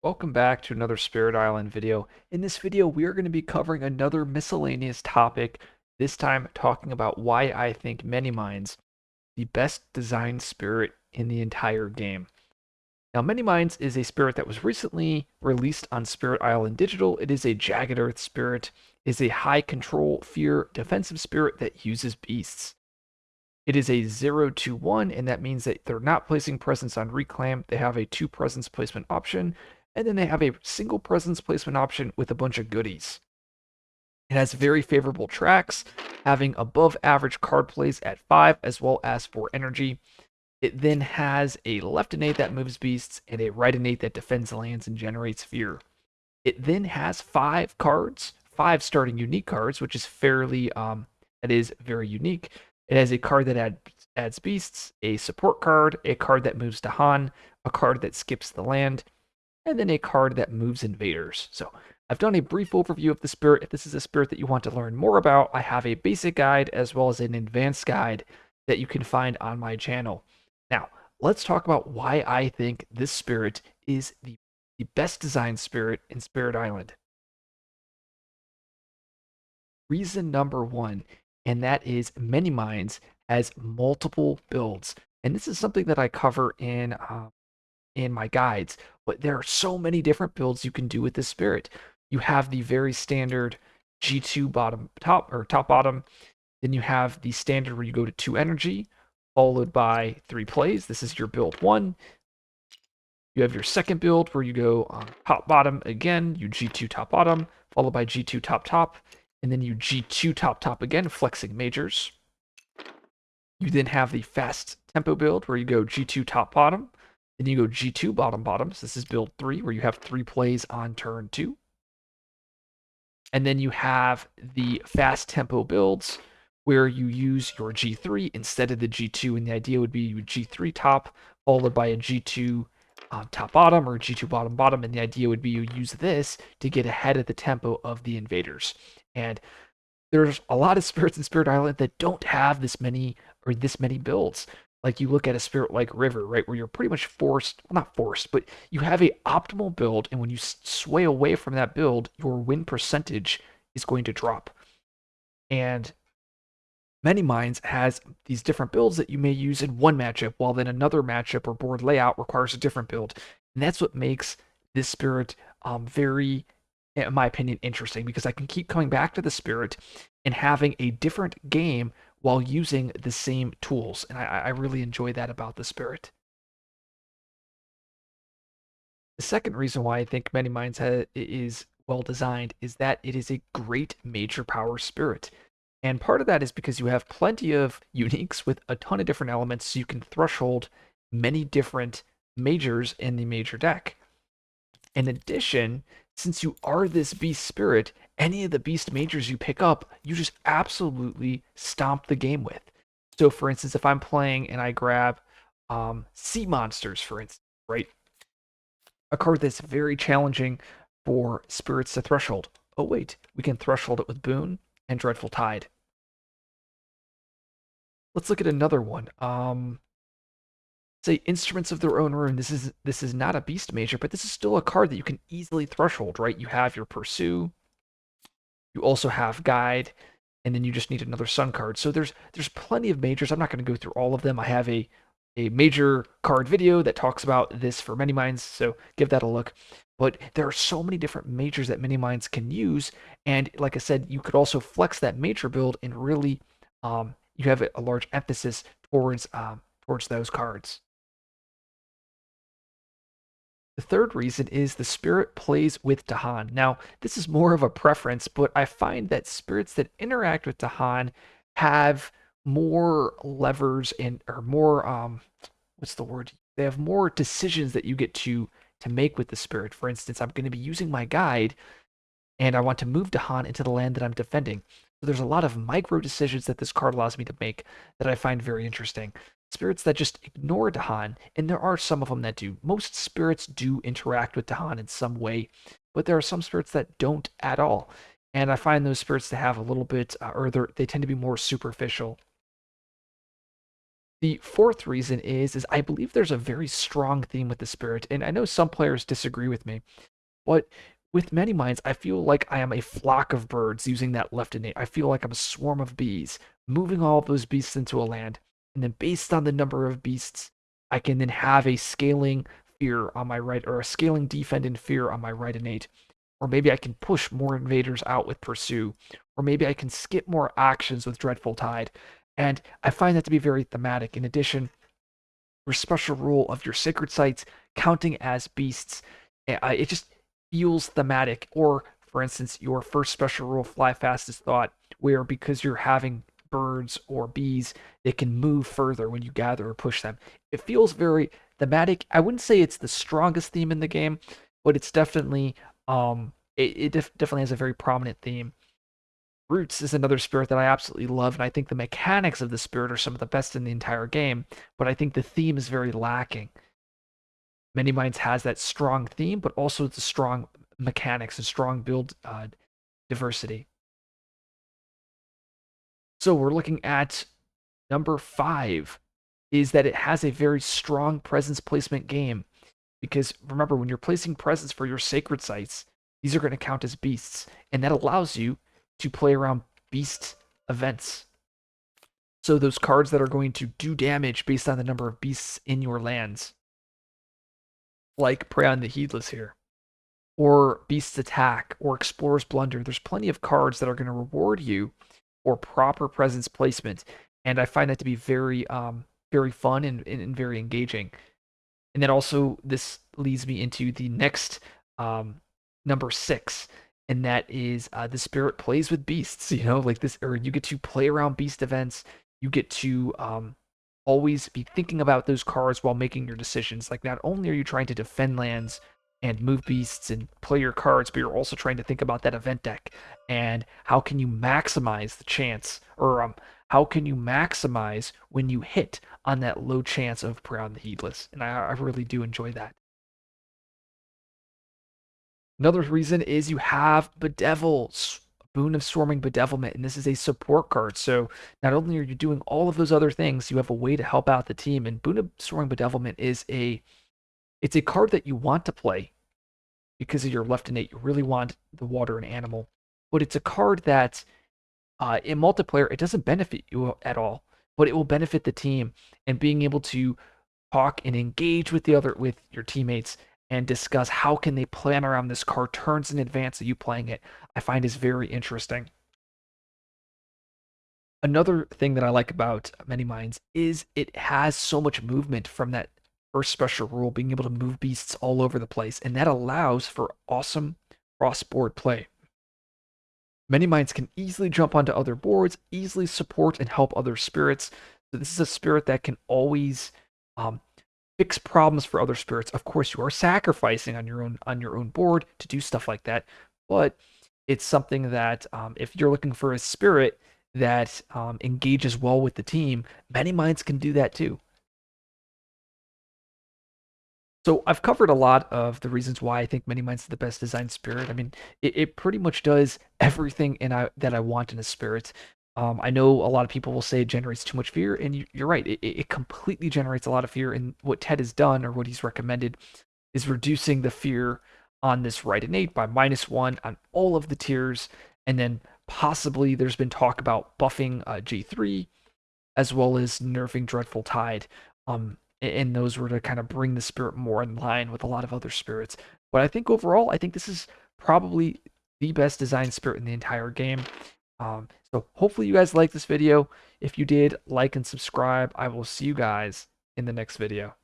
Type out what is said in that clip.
Welcome back to another Spirit Island video. In this video, we are going to be covering another miscellaneous topic, this time talking about why I think Many Minds the best designed spirit in the entire game. Now, Many Minds is a spirit that was recently released on Spirit Island Digital. It is a Jagged Earth spirit, is a high control, fear, defensive spirit that uses beasts. It is a 0-1, and that means that they're not placing presence on reclaim. They have a 2 presence placement option, and then they have a single presence placement option with a bunch of goodies. It has very favorable tracks, having above average card plays at 5 as well as 4 energy. It then has a left innate that moves beasts and a right innate that defends lands and generates fear. It then has 5 cards, 5 starting unique cards, which is that is very unique. It has a card that adds beasts, a support card, a card that moves Dahan, a card that skips the land, and then a card that moves invaders. So I've done a brief overview of the spirit. If this is a spirit that you want to learn more about, I have a basic guide as well as an advanced guide that you can find on my channel. Now, let's talk about why I think this spirit is the best designed spirit in Spirit Island. Reason number one, and that is Many Minds has multiple builds. And this is something that I cover in my guides, but there are so many different builds you can do with this spirit. You have the very standard G2 bottom top or top bottom. Then you have the standard where you go to 2 energy, followed by 3 plays. This is your build 1. You have your second build where you go top bottom again, you G2 top bottom, followed by G2 top top, and then you G2 top top again, flexing majors. You then have the fast tempo build where you go G2 top bottom, then you go G2 bottom bottom. So this is build 3 where you have 3 plays on turn 2. And then you have the fast tempo builds where you use your G3 instead of the G2, and the idea would be you G3 top followed by a G2 top bottom or G2 bottom bottom, and the idea would be you use this to get ahead of the tempo of the invaders. And there's a lot of spirits in Spirit Island that don't have this many builds. Like you look at a spirit like River, right, where you're pretty much forced, well, not forced, but you have a optimal build, and when you sway away from that build, your win percentage is going to drop. And Many Minds has these different builds that you may use in one matchup, while then another matchup or board layout requires a different build. And that's what makes this spirit very, in my opinion, interesting, because I can keep coming back to the spirit and having a different game while using the same tools. And I really enjoy that about the spirit. The second reason why I think Many Minds is well designed is that it is a great major power spirit. And part of that is because you have plenty of uniques with a ton of different elements, so you can threshold many different majors in the major deck. In addition, since you are this beast spirit, any of the beast majors you pick up, you just absolutely stomp the game with. So, for instance, if I'm playing and I grab sea monsters, for instance, right? A card that's very challenging for spirits to threshold. Oh, wait, we can threshold it with Boon and Dreadful Tide. Let's look at another one. Say Instruments of Their Own Ruin. This is not a beast major, but this is still a card that you can easily threshold, right? You have your Pursue, you also have Guide, and then you just need another Sun card. So there's plenty of majors. I'm not going to go through all of them. I have a major card video that talks about this for Many Minds, so give that a look. But there are so many different majors that Many Minds can use, and like I said, you could also flex that major build and really you have a large emphasis towards those cards. The third reason is the spirit plays with Dahan. Now, this is more of a preference, but I find that spirits that interact with Dahan have more levers and or more what's the word? They have more decisions that you get to make with the spirit. For instance, I'm going to be using my guide and I want to move Dahan into the land that I'm defending. So there's a lot of micro decisions that this card allows me to make that I find very interesting. Spirits that just ignore Dahan, and there are some of them that do. Most spirits do interact with Dahan in some way, but there are some spirits that don't at all. And I find those spirits to have a little bit, they tend to be more superficial. The fourth reason is I believe there's a very strong theme with the spirit, and I know some players disagree with me, but with many minds, I feel like I am a flock of birds using that left innate. I feel like I'm a swarm of bees, moving all of those beasts into a land. And then based on the number of beasts, I can then have a scaling fear on my right, or a scaling defend and fear on my right innate. Or maybe I can push more invaders out with pursue. Or maybe I can skip more actions with dreadful tide. And I find that to be very thematic. In addition, your special rule of your sacred sites counting as beasts. It just feels thematic. Or, for instance, your first special rule, fly fast as thought, where because you're having birds or bees, they can move further when you gather or push them. It feels very thematic. I wouldn't say it's the strongest theme in the game, but it's definitely definitely has a very prominent theme. Roots is another spirit that I absolutely love, and I think the mechanics of the spirit are some of the best in the entire game, but I think the theme is very lacking. Many Minds has that strong theme, but also the strong mechanics and strong build diversity. So we're looking at number 5 is that it has a very strong presence placement game. Because remember, when you're placing presents for your sacred sites, these are going to count as beasts, and that allows you to play around beast events. So those cards that are going to do damage based on the number of beasts in your lands, like Prey on the Heedless here, or Beast's Attack, or Explorer's Blunder. There's plenty of cards that are going to reward you for proper presence placement, and I find that to be very fun and very engaging. And then also this leads me into the next number 6, and that is the spirit plays with beasts. You know, like this, or you get to play around beast events. You get to always be thinking about those cards while making your decisions. Like not only are you trying to defend lands and move beasts and play your cards, but you're also trying to think about that event deck and how can you maximize the chance, or how can you maximize when you hit on that low chance of Prey on the Heedless. And I really do enjoy that. Another reason is you have Bedevil, Boon of Swarming Bedevilment, and this is a support card. So not only are you doing all of those other things, you have a way to help out the team. And Boon of Swarming Bedevilment is it's a card that you want to play because of your left innate. You really want the water and animal, but it's a card that in multiplayer it doesn't benefit you at all, but it will benefit the team. And being able to talk and engage with your teammates and discuss how can they plan around this card turns in advance of you playing it, I find is very interesting. Another thing that I like about Many Minds is it has so much movement from that first special rule, being able to move beasts all over the place, and that allows for awesome cross-board play. Many Minds can easily jump onto other boards, easily support and help other spirits. So this is a spirit that can always um, fix problems for other spirits. Of course, you are sacrificing on your own board to do stuff like that, but it's something that if you're looking for a spirit that engages well with the team, Many Minds can do that too. So I've covered a lot of the reasons why I think Many Minds is the best designed spirit. I mean, it pretty much does everything that I want in a spirit. I know a lot of people will say it generates too much fear, and you're right. It completely generates a lot of fear. And what Ted has done, or what he's recommended, is reducing the fear on this right innate by -1 on all of the tiers, and then possibly there's been talk about buffing G3 as well as nerfing Dreadful Tide. And those were to kind of bring the spirit more in line with a lot of other spirits. But I think overall, I think this is probably the best designed spirit in the entire game. So hopefully you guys liked this video. If you did, like and subscribe. I will see you guys in the next video.